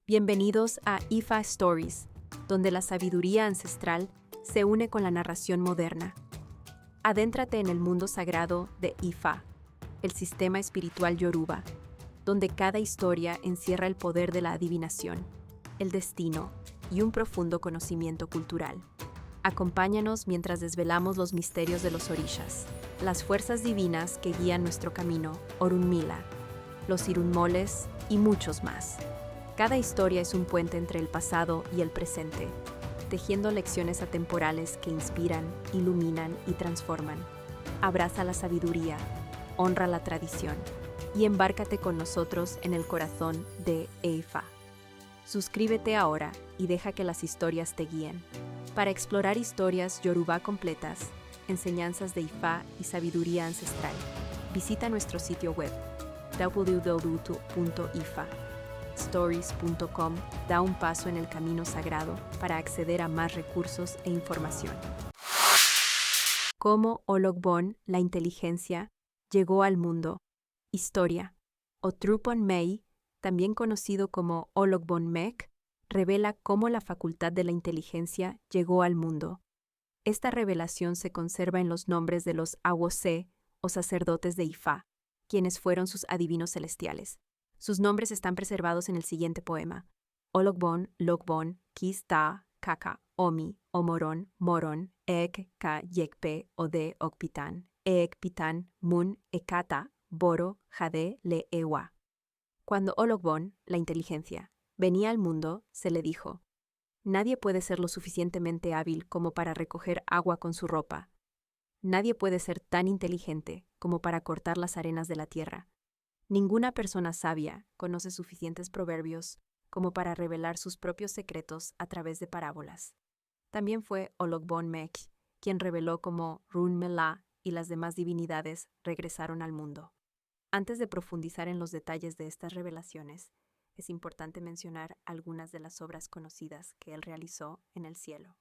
Bienvenidos a Ifa Stories, donde la sabiduría ancestral se une con la narración moderna. Adéntrate en el mundo sagrado de Ifa, el sistema espiritual yoruba, donde cada historia encierra el poder de la adivinación, el destino y un profundo conocimiento cultural. Acompáñanos mientras desvelamos los misterios de los orishas, las fuerzas divinas que guían nuestro camino, Orunmila, los irunmoles y muchos más. Cada historia es un puente entre el pasado y el presente, tejiendo lecciones atemporales que inspiran, iluminan y transforman. Abraza la sabiduría, honra la tradición y embárcate con nosotros en el corazón de Ifa. Suscríbete ahora y deja que las historias te guíen. Para explorar historias yoruba completas, enseñanzas de Ifa y sabiduría ancestral, visita nuestro sitio web www.ifastories.com. Da un paso en el camino sagrado para acceder a más recursos e información. Cómo Ologbon, la inteligencia, llegó al mundo. Historia. Otrupon Mei, también conocido como Ologbon Mek, revela cómo la facultad de la inteligencia llegó al mundo. Esta revelación se conserva en los nombres de los Awose, o sacerdotes de Ifa, quienes fueron sus adivinos celestiales. Sus nombres están preservados en el siguiente poema: Ologbon, Logbon, Kis Ta, Kaka, Omi, Omoron, Moron, Ek, Ka, Yekpe, Ode, Okpitan, Ekpitan, Mun, Ekata, Boro, Jade, Le, Ewa. Cuando Ologbon, la inteligencia, venía al mundo, se le dijo: nadie puede ser lo suficientemente hábil como para recoger agua con su ropa. Nadie puede ser tan inteligente como para cortar las arenas de la tierra. Ninguna persona sabia conoce suficientes proverbios como para revelar sus propios secretos a través de parábolas. También fue Ologbon Mek quien reveló cómo Runmela y las demás divinidades regresaron al mundo. Antes de profundizar en los detalles de estas revelaciones, es importante mencionar algunas de las obras conocidas que él realizó en el cielo.